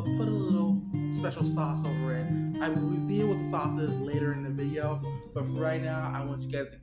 put a little special sauce over it. I will reveal what the sauce is later in the video, but for right now, I want you guys to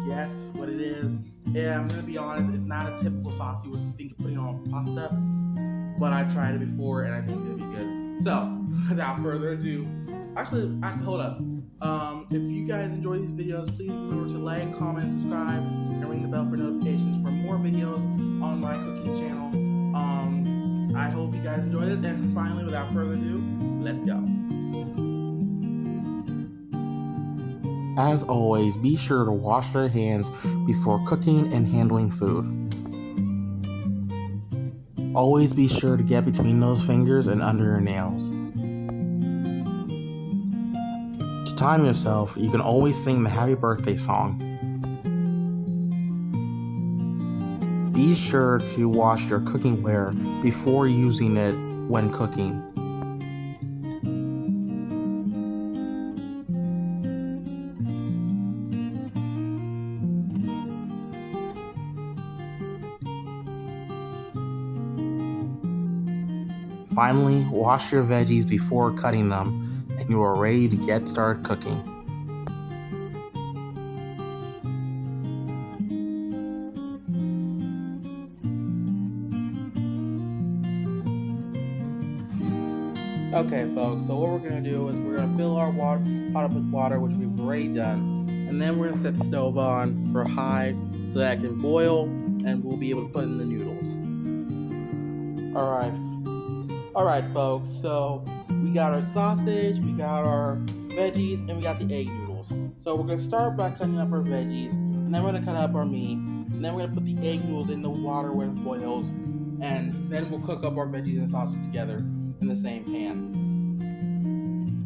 guess what it is. And I'm gonna be honest, it's not a typical sauce you would think of putting on pasta, but I tried it before and I think it's gonna be good. So, without further ado, actually, hold up. If you guys enjoy these videos, please remember to like, comment, subscribe, and ring the bell for notifications for more videos on my cooking channel. I hope you guys enjoy this, and finally, without further ado, let's go. As always, be sure to wash your hands before cooking and handling food. Always be sure to get between those fingers and under your nails. To time yourself, you can always sing the happy birthday song. Be sure to wash your cooking ware before using it when cooking. Finally, wash your veggies before cutting them, and you are ready to get started cooking. Okay, folks, so what we're going to do is we're going to fill our pot up with water, which we've already done, and then we're going to set the stove on for high so that it can boil, and we'll be able to put in the noodles. Alright, folks, so we got our sausage, we got our veggies, and we got the egg noodles. So we're going to start by cutting up our veggies, and then we're going to cut up our meat, and then we're going to put the egg noodles in the water when it boils, and then we'll cook up our veggies and sausage together in the same pan.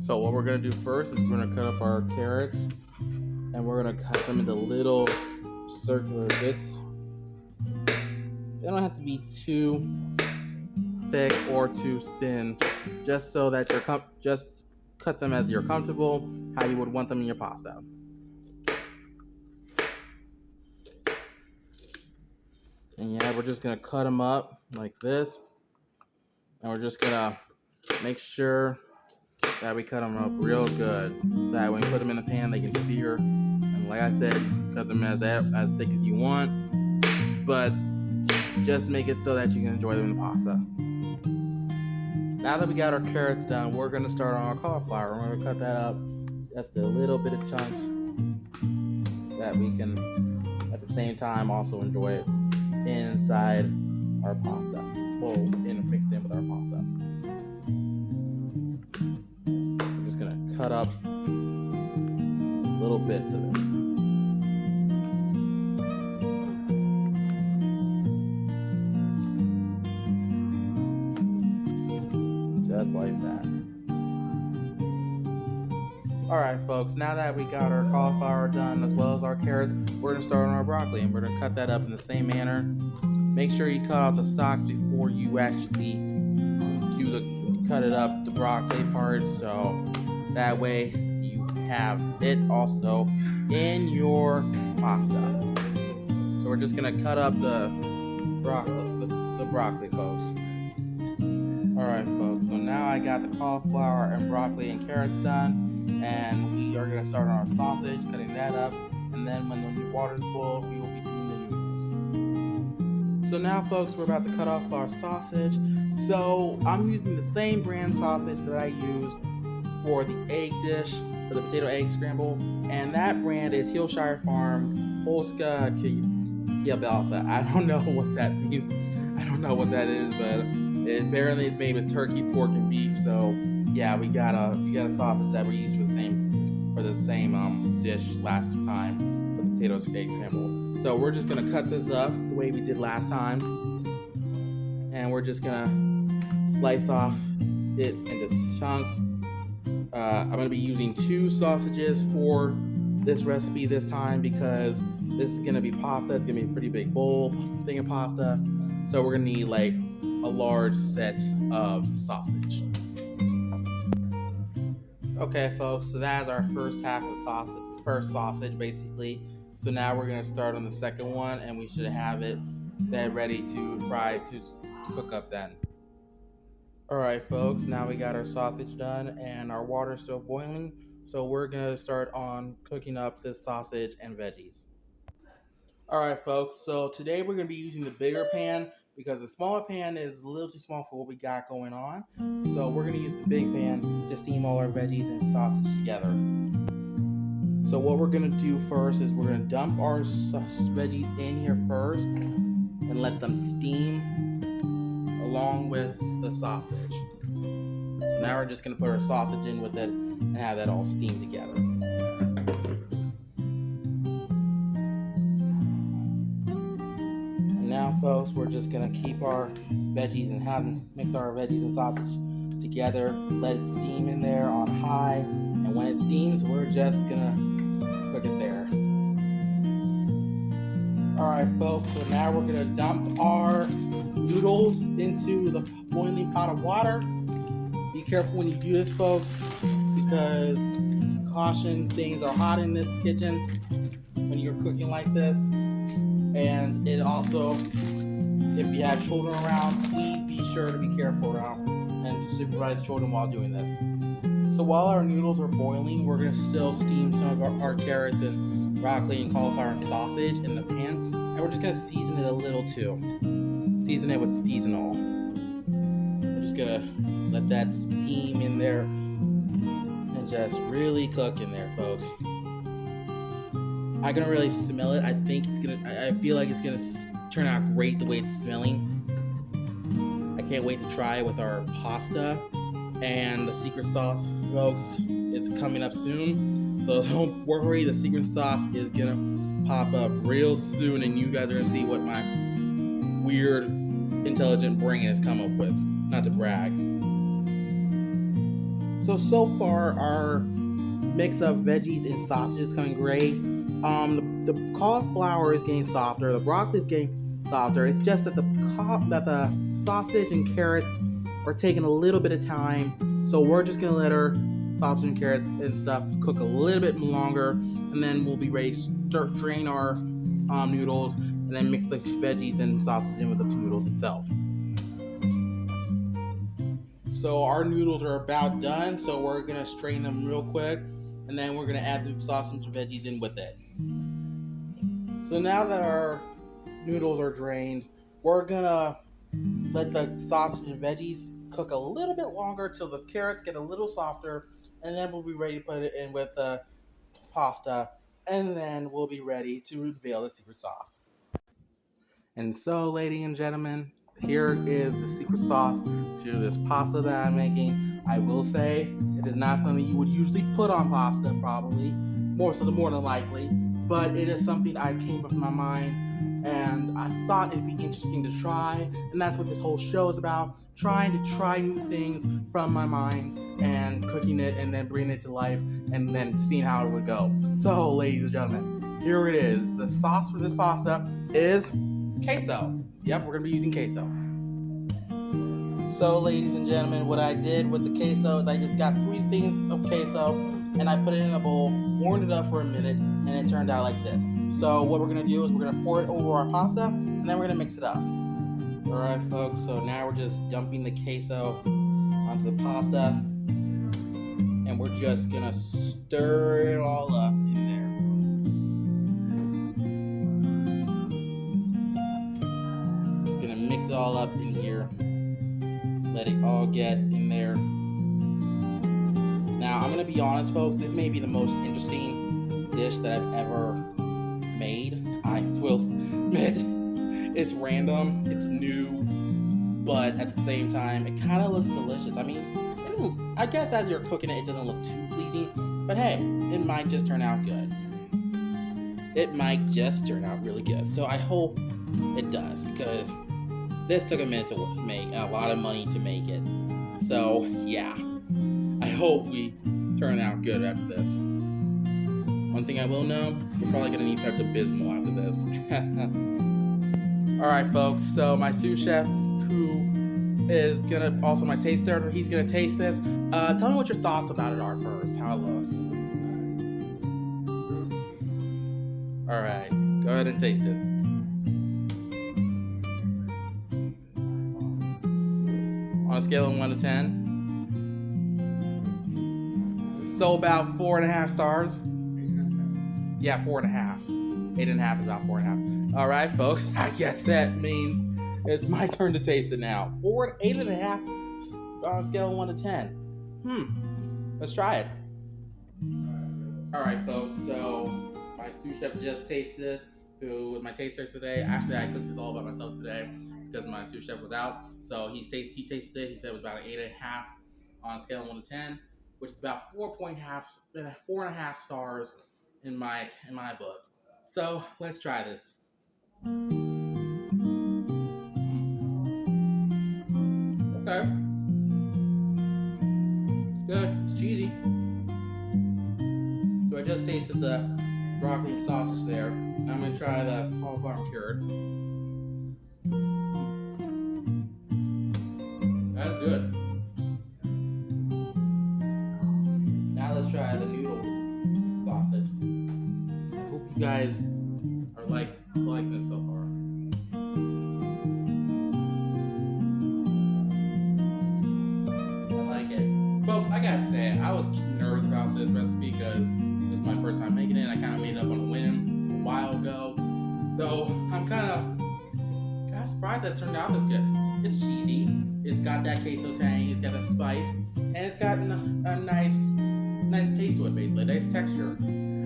So what we're going to do first is we're going to cut up our carrots, and we're going to cut them into little circular bits. They don't have to be too thick or too thin, just so that just cut them as you're comfortable, how you would want them in your pasta. And yeah, we're just gonna cut them up like this, and we're just gonna make sure that we cut them up real good, so that when we put them in the pan, they can sear. And like I said, cut them as thick as you want, but just make it so that you can enjoy them in the pasta. Now that we got our carrots done, we're going to start on our cauliflower. We're going to cut that up just a little bit of chunks that we can, at the same time, also enjoy it inside our pasta. Mixed in with our pasta. We're just going to cut up little bits of it. Just like that. Alright, folks, now that we got our cauliflower done as well as our carrots, we're going to start on our broccoli, and we're going to cut that up in the same manner. Make sure you cut out the stalks before you actually cut it up, the broccoli part, so that way you have it also in your pasta. So we're just going to cut up the broccoli, folks. Alright, folks, so now I got the cauliflower and broccoli and carrots done, and we are going to start on our sausage, cutting that up, and then when the water's boiled, we will be doing the noodles. So now, folks, we're about to cut off our sausage. So I'm using the same brand sausage that I used for the egg dish, for the potato egg scramble, and that brand is Hillshire Farm Polska Kielbasa. I don't know what that means. I don't know what that is, but apparently it's made with turkey, pork, and beef. So yeah, we got a sausage that we used for the same dish last time, for the potato egg scramble. So we're just gonna cut this up the way we did last time, and we're just gonna slice off it into chunks. I'm gonna be using 2 sausages for this recipe this time because this is gonna be pasta. It's gonna be a pretty big bowl thing of pasta, so we're gonna need like a large set of sausage. Okay, folks, so that's our first half of first sausage basically. So now we're gonna start on the second one, and we should have it then ready to fry to cook up then. Alright folks, now we got our sausage done and our water's still boiling, so we're gonna start on cooking up this sausage and veggies. Alright folks, so today we're gonna be using the bigger pan because the smaller pan is a little too small for what we got going on. So we're gonna use the big pan to steam all our veggies and sausage together. So what we're gonna do first is we're gonna dump our veggies in here first and let them steam along with the sausage. So now we're just gonna put our sausage in with it and have that all steam together. And now folks, we're just gonna keep our veggies and mix our veggies and sausage together, let it steam in there on high, and when it steams, we're just gonna cook it there. Alright folks, so now we're gonna dump our noodles into the boiling pot of water. Be careful when you do this folks, because caution, things are hot in this kitchen when you're cooking like this. And it also, if you have children around, please be sure to be careful around and supervise children while doing this. So while our noodles are boiling, we're gonna still steam some of our carrots and broccoli and cauliflower and sausage in the pan, and we're just gonna season it a little too. Season it with seasonal. We're just gonna let that steam in there and just really cook in there, folks. I can really smell it. I feel like it's gonna turn out great the way it's smelling. I can't wait to try it with our pasta. And the secret sauce, folks, is coming up soon. So don't worry, the secret sauce is gonna pop up real soon, and you guys are gonna see what my weird, intelligent brain has come up with. Not to brag. So far, our mix of veggies and sausage is coming great. The cauliflower is getting softer, the broccoli is getting softer. It's just that the sausage and carrots are taking a little bit of time, so we're just gonna let our sausage and carrots and stuff cook a little bit longer, and then we'll be ready to start drain our noodles and then mix the veggies and sausage in with the noodles itself. So our noodles are about done, so we're gonna strain them real quick, and then we're gonna add the sausage and veggies in with it. So now that our noodles are drained, we're gonna let the sausage and veggies cook a little bit longer till the carrots get a little softer, and then we'll be ready to put it in with the pasta, and then we'll be ready to reveal the secret sauce. And so, ladies and gentlemen, here is the secret sauce to this pasta that I'm making. I will say it is not something you would usually put on pasta, probably more than likely, but it is something I came up in my mind, and I thought it'd be interesting to try, and that's what this whole show is about, trying to try new things from my mind and cooking it and then bringing it to life and then seeing how it would go. So, ladies and gentlemen, here it is. The sauce for this pasta is queso. Yep, we're gonna be using queso. So, ladies and gentlemen, what I did with the queso is I just got 3 things of queso and I put it in a bowl, warmed it up for a minute, and it turned out like this. So what we're gonna do is we're gonna pour it over our pasta, and then we're gonna mix it up. Alright folks, so now we're just dumping the queso onto the pasta, and we're just gonna stir it all up in there. Just gonna mix it all up in here. Let it all get in there. Now I'm gonna be honest folks, this may be the most interesting dish that I've ever made. I will admit it's random, it's new, but at the same time it kind of looks delicious. I mean, I guess as you're cooking it, it doesn't look too pleasing, but hey, it might just turn out good. It might just turn out really good. So I hope it does, because this took a minute to make and a lot of money to make it. So yeah, I hope we turn out good after this. One thing I will know, we're probably gonna need Pepto-Bismol after this. Alright folks, so my sous chef, who is gonna also my taster, he's gonna taste this. Tell me what your thoughts about it are first, how it looks. Alright, go ahead and taste it. scale of 1 to 10. So about 4.5 stars. Yeah, 4.5. 8.5 is about 4.5. All right, folks. I guess that means it's my turn to taste it now. 8.5 on a scale of 1 to 10. Let's try it. All right, folks. So my sous chef just tasted, who was my taster today. Actually, I cooked this all by myself today because my sous chef was out. So he tasted it. He said it was about an 8.5 on a scale of 1 to 10, which is about 4.5 stars in my book. So let's try this. Okay, it's good. It's cheesy. So I just tasted the broccoli and sausage there. I'm gonna try the cauliflower cured. That's good. Now let's try the noodles sausage. I hope you guys are liking this so far. I like it. Folks, I gotta say, I was nervous about this recipe because this is my first time making it. I kind of made it up on a whim a while ago. So I'm kind of surprised that it turned out this good. It's cheesy. It's got that queso tang. It's got the spice. And it's got a nice taste to it, basically. Nice texture.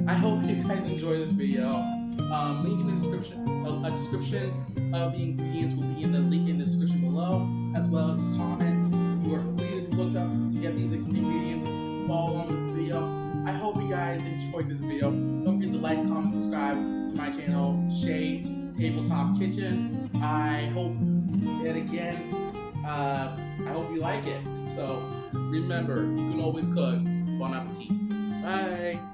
I hope you guys enjoy this video. Link in the description. A description of the ingredients will be in the link in the description below, as well as the comments. You are free to look up to get these ingredients. Follow on this video. I hope you guys enjoyed this video. Don't forget to like, comment, subscribe to my channel, Shade's Tabletop Kitchen. I hope you like it. So remember, you can always cook. Bon appetit. Bye.